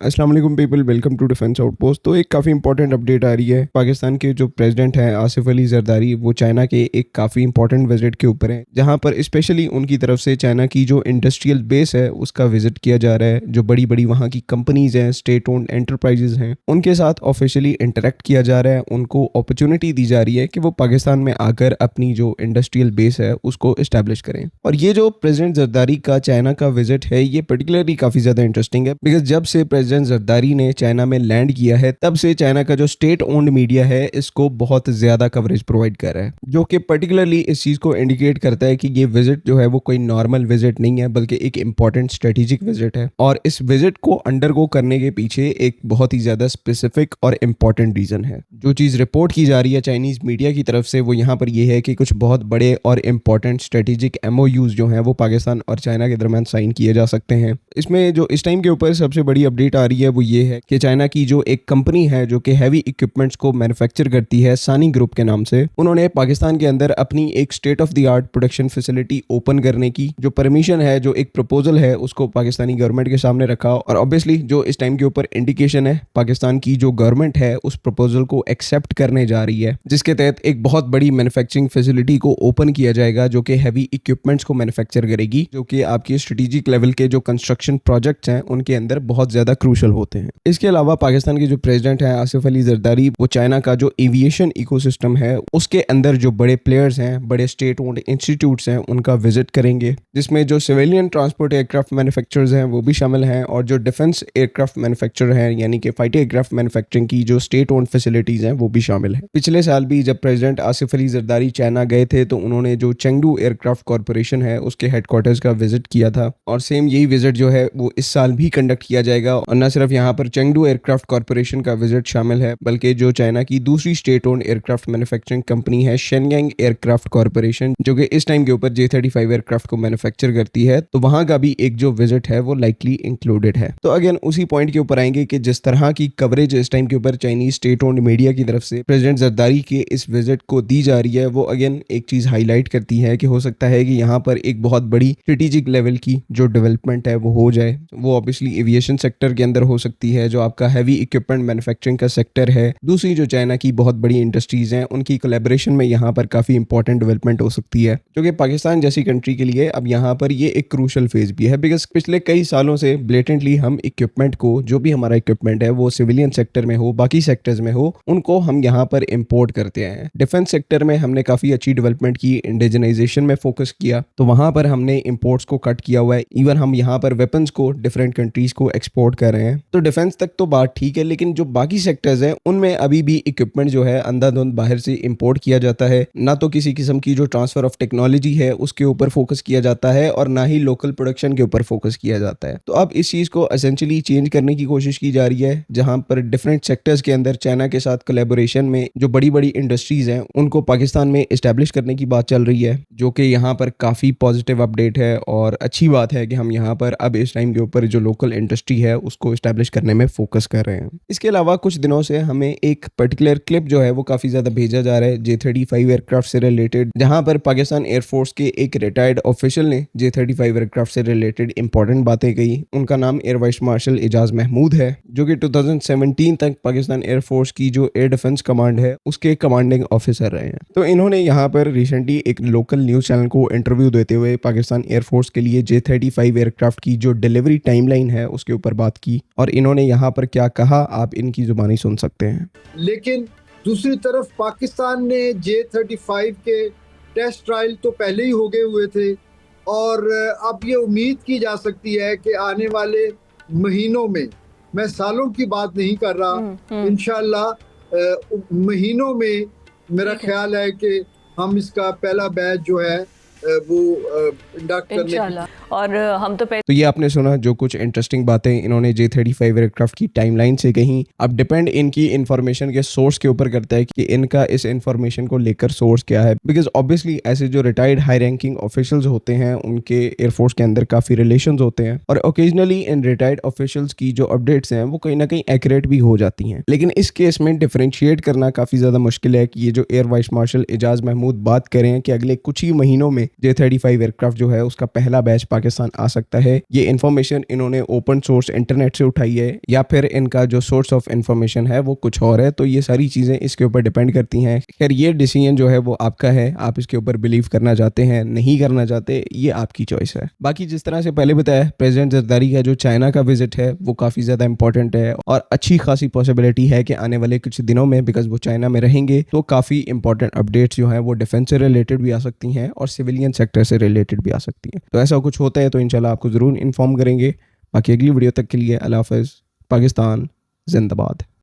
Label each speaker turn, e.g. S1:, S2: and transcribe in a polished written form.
S1: अस्सलाम वालेकुम people, welcome to defence outpost. तो एक काफ़ी इंपॉर्टेंट अपडेट आ रही है। पाकिस्तान के जो प्रेसिडेंट हैं आसिफ अली जरदारी, वो चाइना के एक काफ़ी इंपॉर्टेंट विजिट के ऊपर हैं, जहां पर स्पेशली उनकी तरफ से चाइना की जो इंडस्ट्रियल बेस है उसका विजिट किया जा रहा है। जो बड़ी बड़ी वहां की कंपनीज हैं, स्टेट ओन्ड एंटरप्राइजेज हैं, उनके साथ ऑफिशियली इंटरेक्ट किया जा रहा है। उनको अपॉर्चुनिटी दी जा रही है कि वो पाकिस्तान में आकर अपनी जो इंडस्ट्रियल बेस है उसको इस्टेब्लिश करें। और ये जो प्रेसिडेंट जरदारी का चाइना का विजिट है, ये पर्टिकुलरली काफ़ी ज़्यादा इंटरेस्टिंग है, बिकॉज जब से प्रेसिडेंट जरदारी ने चाइना में लैंड किया है, तब से चाइना का जो स्टेट ओन्ड मीडिया है इसको बहुत ज्यादा कवरेज प्रोवाइड कर रहा है, जो कि पर्टिकुलरली इस चीज को इंडिकेट करता है कि ये विजिट जो है वो कोई नॉर्मल विजिट नहीं है, बल्कि एक इंपॉर्टेंट स्ट्रेटेजिक विजिट है। और इस विजिट को अंडरगो करने के पीछे एक बहुत ही ज्यादा स्पेसिफिक और इंपॉर्टेंट रीजन है। जो चीज रिपोर्ट की जा रही है चाइनीज मीडिया की तरफ से, वो यहाँ पर ये है कि कुछ बहुत बड़े और इंपॉर्टेंट स्ट्रेटेजिक एमओयूज जो हैं वो पाकिस्तान और चाइना के दरमियान साइन किए जा सकते हैं। इसमें जो इस टाइम के ऊपर सबसे बड़ी अपडेट आ रही है वो ये है कि चाइना की जो एक कंपनी है जो कि हैवी इक्विपमेंट्स को मैन्युफैक्चर करती है, सानी ग्रुप के नाम से, उन्होंने पाकिस्तान के अंदर अपनी एक state of the art production facility open करने की जो परमिशन है, जो एक प्रपोजल है, उसको पाकिस्तानी गवर्नमेंट के सामने रखा। और ऑब्वियसली जो इस टाइम के ऊपर इंडिकेशन है, पाकिस्तान की जो गवर्नमेंट है उस प्रपोजल को एक्सेप्ट करने जा रही है, जिसके तहत एक बहुत बड़ी मैन्युफैक्चरिंग फैसिलिटी को ओपन किया जाएगा जो कि हैवी इक्विपमेंट्स को मैन्युफैक्चर करेगी, जो कि आपकी स्ट्रेटेजिक लेवल के जो कंस्ट्रक्शन प्रोजेक्ट्स हैं उनके अंदर बहुत ज्यादा क्रूशल होते हैं। इसके अलावा पाकिस्तान के जो प्रेसिडेंट हैं आसिफ अली जरदारी, वो चाइना का जो एविएशन इकोसिस्टम है उसके अंदर जो बड़े प्लेयर्स हैं, बड़े स्टेट ओन्ड इंस्टीट्यूट्स हैं, उनका विजिट करेंगे, जिसमें जो सिविलियन ट्रांसपोर्ट एयरक्राफ्ट मैन्युफैक्चरर्स हैं वो भी शामिल हैं, और जो डिफेंस एयरक्राफ्ट मैन्युफैक्चरर हैं यानी कि फाइटर एयरक्राफ्ट मैन्युफैक्चरिंग की जो स्टेट ओन्ड फैसिलिटीज हैं वो भी शामिल हैं। पिछले साल भी जब प्रेसिडेंट आसिफ अली जरदारी चाइना गए थे तो उन्होंने जो चेंगडू एयरक्राफ्ट कॉरपोरेशन है उसके हेडक्वार्टर्स का विजिट किया था, और सेम यही विजिट जो है वो इस साल भी कंडक्ट किया जाएगा। और न सिर्फ यहाँ पर चेंगडू एयरक्राफ्ट कॉरपोरेशन का विजिट शामिल है, बल्कि जो चाइना की दूसरी state owned aircraft manufacturing company है शेनयांग एयरक्राफ्ट कॉरपोरेशन, जो कि इस टाइम के ऊपर J-35 एयरक्राफ्ट को मैन्युफैक्चर करती है, तो वहां का भी एक जो विजिट है वो लाइकली इंक्लूडेड है। तो अगेन उसी पॉइंट के ऊपर आएंगे कि जिस तरह की कवरेज इस टाइम के ऊपर चाइनीज स्टेट ओन्ड मीडिया की तरफ से प्रेसिडेंट जरदारी के इस विजिट को दी जा रही है, वो अगेन एक चीज हाईलाइट करती है कि हो सकता है कि यहाँ पर एक बहुत बड़ी स्ट्रेटेजिक लेवल की जो डेवलपमेंट है वो हो जाए। वो ऑब्वियसली एविएशन सेक्टर के अंदर हो सकती है, जो आपका हैवी इक्विपमेंट मैन्युफैक्चरिंग का सेक्टर है। दूसरी जो चाइना की बहुत बड़ी इंडस्ट्रीज हैं उनकी कोलैबोरेशन में यहाँ पर काफी इंपॉर्टेंट डेवलपमेंट हो सकती है, जो कि पाकिस्तान जैसी कंट्री के लिए अब यहाँ पर ये एक क्रूशल फेज भी है, बिकॉज पिछले कई सालों से ब्लेटेंटली हम इक्विपमेंट को, जो भी हमारा इक्विपमेंट है वो सिविलियन सेक्टर में हो, बाकी सेक्टर्स में हो, उनको हम यहाँ पर इम्पोर्ट करते हैं। डिफेंस सेक्टर में हमने काफी अच्छी डेवलपमेंट की, इंडिजिनाइजेशन में फोकस किया, तो वहां पर हमने इम्पोर्ट्स को कट किया हुआ है। इवन हम यहाँ पर वेपन्स को डिफरेंट कंट्रीज को एक्सपोर्ट कर रहे हैं। तो डिफेंस तक तो बात ठीक है, लेकिन जो बाकी सेक्टर्स हैं उनमें अभी भी इक्विपमेंट जो है अंधाधुंध बाहर से इंपोर्ट किया जाता है। ना तो किसी किस्म की जो ट्रांसफर ऑफ टेक्नोलॉजी है उसके ऊपर फोकस किया जाता है, और ना ही लोकल प्रोडक्शन के ऊपर फोकस किया जाता है। तो अब इस चीज को एसेंशियली चेंज करने की कोशिश की जा रही है, जहां पर डिफरेंट सेक्टर्स के अंदर चाइना के साथ कोलैबोरेशन में जो बड़ी बड़ी इंडस्ट्रीज हैं उनको पाकिस्तान में इस्टेब्लिश करने की बात चल रही है, जो कि यहाँ पर काफी पॉजिटिव अपडेट है। और अच्छी बात है कि हम यहाँ पर अब इस टाइम के ऊपर जो लोकल इंडस्ट्री है उसको इस्टेब्लिश करने में फोकस कर रहे हैं। इसके अलावा कुछ दिनों से हमें एक पर्टिकुलर क्लिप जो है वो काफी ज्यादा भेजा जा रहा है J-35 एयरक्राफ्ट से रिलेटेड, जहां पर पाकिस्तान एयरफोर्स के एक रिटायर्ड ऑफिशियल ने J-35 एयरक्राफ्ट से रिलेटेड इंपॉर्टेंट बातें कही। उनका नाम air vice marshal Ejaz Mahmood है, जो कि 2017 तक पाकिस्तान एयरफोर्स की जो एयर डिफेंस कमांड है उसके कमांडिंग ऑफिसर रहे हैं। तो इन्होंने यहाँ पर रिसेंटली एक लोकल न्यूज चैनल को इंटरव्यू देते हुए पाकिस्तान एयरफोर्स के लिए J-35 एयरक्राफ्ट की जो डिलीवरी टाइमलाइन है उसके ऊपर बात की, और इन्होंने यहाँ पर क्या कहा आप इनकी जुबानी सुन सकते हैं।
S2: लेकिन दूसरी तरफ पाकिस्तान ने J-35 के टेस्ट ट्रायल तो पहले ही हो गए हुए थे, और अब ये उम्मीद की जा सकती है कि आने वाले महीनों में, मैं सालों की बात नहीं कर रहा, इंशाल्लाह महीनों में मेरा ख्याल है कि हम इसका पहला बैच जो है वो इंडक्ट करने की।
S3: और हम
S1: तो ये आपने सुना जो कुछ इंटरेस्टिंग बातें इन्होंने J-35 एयरक्राफ्ट की टाइमलाइन से कहीं। अब डिपेंड इनकी इंफॉर्मेशन के सोर्स के ऊपर करता है कि इनका इस इंफॉर्मेशन को लेकर सोर्स क्या है, बिकॉज ऑब्वियसली ऐसे जो रिटायर्ड हाई रैंकिंग ऑफिशियल्स होते हैं उनके एयरफोर्स के अंदर काफी रिलेशंस होते हैं, और ओकेजनली इन रिटायर्ड ऑफिशियल्स की जो अपडेट्स हैं वो कहीं ना कहीं एक्यूरेट भी हो जाती हैं। लेकिन इस केस में डिफरेंशिएट करना काफी ज्यादा मुश्किल है कि ये जो air vice marshal Ejaz Mahmood बात करें कि अगले कुछ ही महीनों में J-35 एयरक्राफ्ट जो है उसका पहला बैच पाकिस्तान आ सकता है। ये इन्फॉर्मेशन इन्होंने ओपन सोर्स इंटरनेट से उठाई है या फिर इनका जो सोर्स ऑफ इन्फॉर्मेशन है वो कुछ और है, तो ये सारी चीज़ें इसके ऊपर डिपेंड करती हैं। खैर ये डिसीजन जो है वो आपका है, आप इसके ऊपर बिलीव करना चाहते हैं नहीं करना चाहते, ये आपकी चॉइस है। बाकी जिस तरह से पहले बताया, प्रेसिडेंट जरदारी का जो चाइना का विजिट है वो काफ़ी ज़्यादा इंपॉर्टेंट है और अच्छी खासी पॉसिबिलिटी है कि आने वाले कुछ दिनों में, बिकॉज वो चाइना में रहेंगे, तो काफ़ी इंपॉर्टेंट अपडेट्स जो हैं वो डिफेंस से रिलेटेड भी आ सकती हैं और सिविलियन सेक्टर से रिलेटेड भी आ सकती हैं। तो ऐसा कुछ होता है तो इंशाल्लाह आपको ज़रूर इन्फॉर्म करेंगे। बाकी अगली वीडियो तक के लिए अल्लाह हाफ़िज़। पाकिस्तान जिंदाबाद।